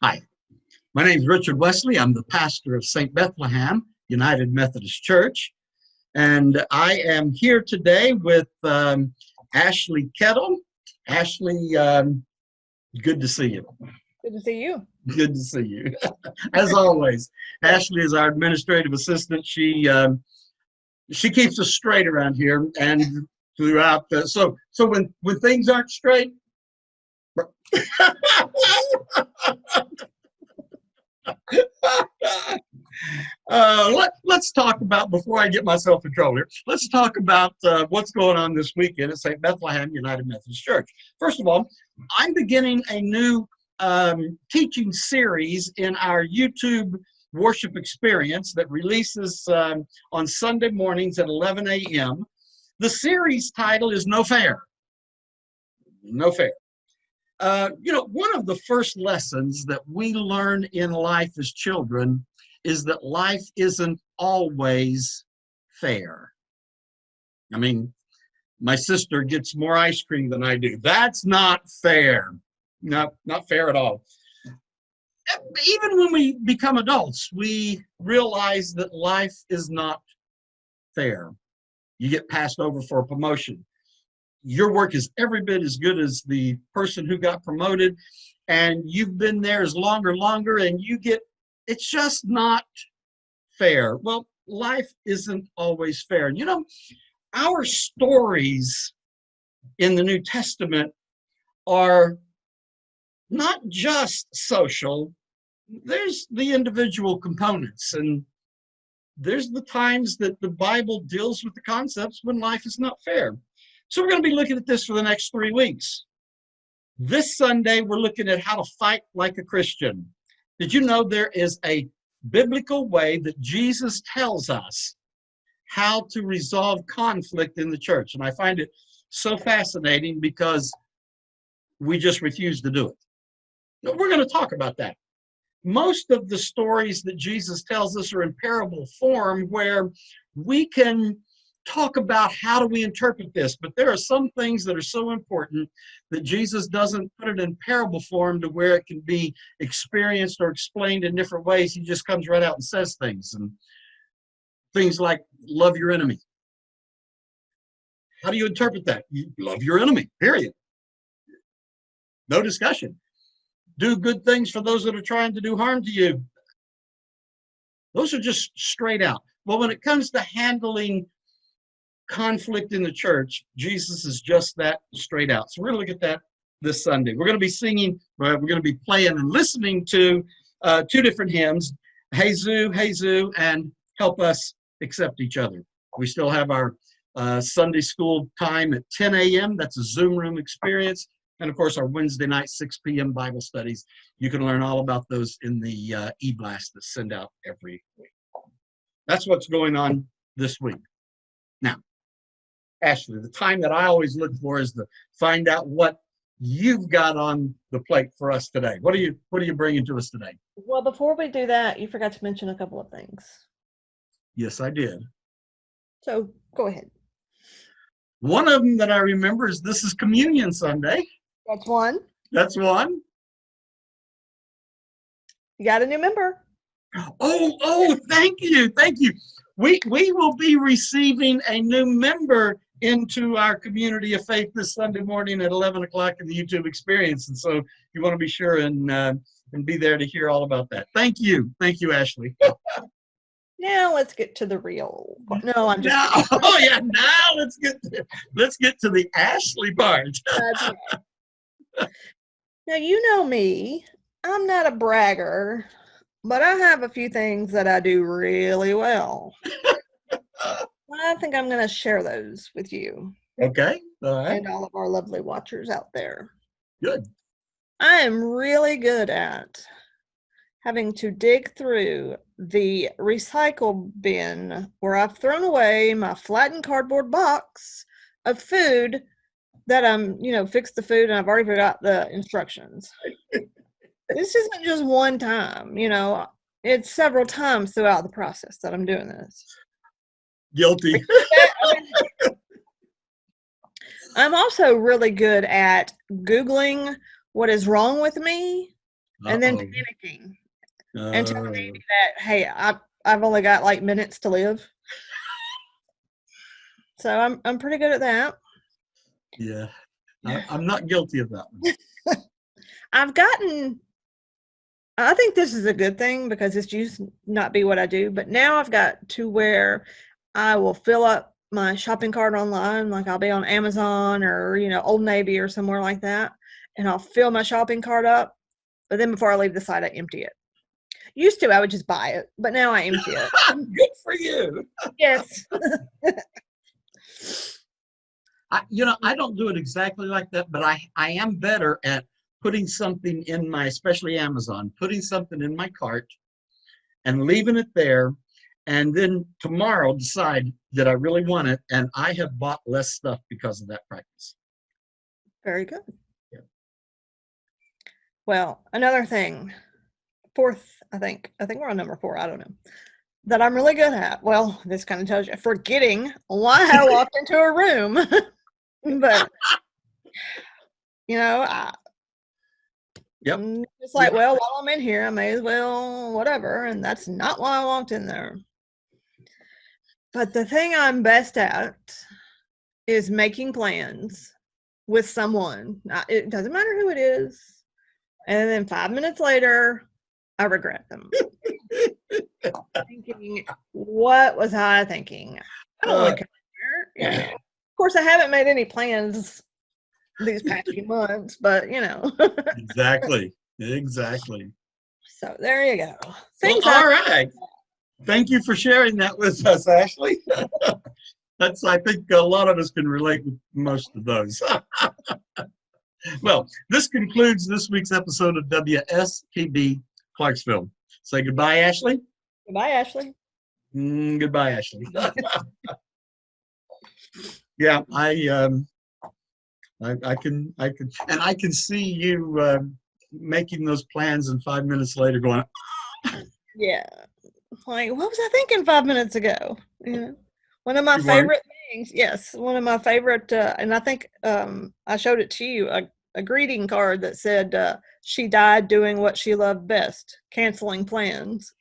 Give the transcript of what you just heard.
Hi, my name is Richard Wesley. I'm the pastor of St. Bethlehem United Methodist Church, and I am here today with Ashley Kettle. Ashley, good to see you. Good to see you. Good to see you. As always, Ashley is our administrative assistant. She keeps us straight around here and throughout. So when things aren't straight. Let's talk about, before I get myself in trouble here, let's talk about what's going on this weekend at St. Bethlehem United Methodist Church. First of all, I'm beginning a new teaching series in our YouTube worship experience that releases on Sunday mornings at 11 a.m. The series title is No Fair. No Fair. One of the first lessons that we learn in life as children is that life isn't always fair. I mean, my sister gets more ice cream than I do. That's not fair. No, not fair at all. Even when we become adults, we realize that life is not fair. You get passed over for a promotion. Your work is every bit as good as the person who got promoted, and you've been there as longer, and it's just not fair. Well, life isn't always fair. And our stories in the New Testament are not just social. There's the individual components, and there's the times that the Bible deals with the concepts when life is not fair. So we're going to be looking at this for the next 3 weeks. This Sunday, we're looking at how to fight like a Christian. Did you know there is a biblical way that Jesus tells us how to resolve conflict in the church? And I find it so fascinating because we just refuse to do it. But we're going to talk about that. Most of the stories that Jesus tells us are in parable form, where we can talk about how do we interpret this, but there are some things that are so important that Jesus doesn't put it in parable form to where it can be experienced or explained in different ways. He just comes right out and says things, and things like love your enemy. How do you interpret that? You love your enemy, period. No discussion. Do good things for those that are trying to do harm to you. Those are just straight out. Well, when it comes to handling conflict in the church, Jesus is just that, straight out. So we're going to look at that this Sunday. We're going to be singing, we're going to be playing and listening to 2 different hymns, Jesu, Jesu, and Help Us Accept Each Other. We still have our Sunday school time at 10 a.m. That's a Zoom room experience. And of course, our Wednesday night, 6 p.m. Bible studies. You can learn all about those in the e-blast that's sent out every week. That's what's going on this week. Now, Ashley, the time that I always look for is to find out what you've got on the plate for us today. What are you bringing to us today? Well, before we do that, you forgot to mention a couple of things. Yes, I did. So go ahead. One of them that I remember is this is Communion Sunday. That's one. That's one. You got a new member. Oh, thank you. We will be receiving a new member into our community of faith this Sunday morning at 11 o'clock in the YouTube experience. And so you want to be sure and be there to hear all about that. Thank you, Ashley. Now let's get to the real. No, I'm just. Now let's get to the Ashley part. That's right. Now you know me. I'm not a bragger, but I have a few things that I do really well. I think I'm going to share those with you. Okay. All right. And all of our lovely watchers out there. Good. I am really good at having to dig through the recycle bin where I've thrown away my flattened cardboard box of food that I'm, fixed the food and I've already forgot the instructions. This isn't just one time, it's several times throughout the process that I'm doing this. Guilty. I'm also really good at Googling what is wrong with me and then Uh-oh. panicking and telling Oh, me that, hey, I've only got like minutes to live. So I'm pretty good at that. yeah. I'm not guilty of that one. I've gotten I think this is a good thing because it's used to not be what I do, but now I've got to where I will fill up my shopping cart online, like I'll be on Amazon or, Old Navy or somewhere like that, and I'll fill my shopping cart up, but then before I leave the site, I empty it. Used to, I would just buy it, but now I empty it. Good for you. Yes. I don't do it exactly like that, but I am better at putting something in my, especially Amazon, putting something in my cart and leaving it there, and then tomorrow decide that I really want it, and I have bought less stuff because of that practice. Very good. Yeah. Well, another thing, fourth, I think we're on number 4, I don't know, that I'm really good at. Well, this kind of tells you, forgetting why I walked into a room. But, Yep. I'm just like, well, while I'm in here, I may as well, whatever. And that's not why I walked in there. But the thing I'm best at is making plans with someone. It doesn't matter who it is. And then 5 minutes later, I regret them. Thinking, what was I thinking? I don't really care. Of course, I haven't made any plans these past few months, but Exactly. So there you go. Well, all right. Thank you for sharing that with us, Ashley. I think a lot of us can relate with most of those. Well, this concludes this week's episode of WSTB Clarksville. Say goodbye, Ashley. Goodbye, Ashley. Goodbye, Ashley. Yeah, I can, and I can see you making those plans, and 5 minutes later going, Yeah. Like, what was I thinking 5 minutes ago? One of my You weren't? favorite things. Yes, one of my favorite, and I think I showed it to you, a greeting card that said, she died doing what she loved best, canceling plans.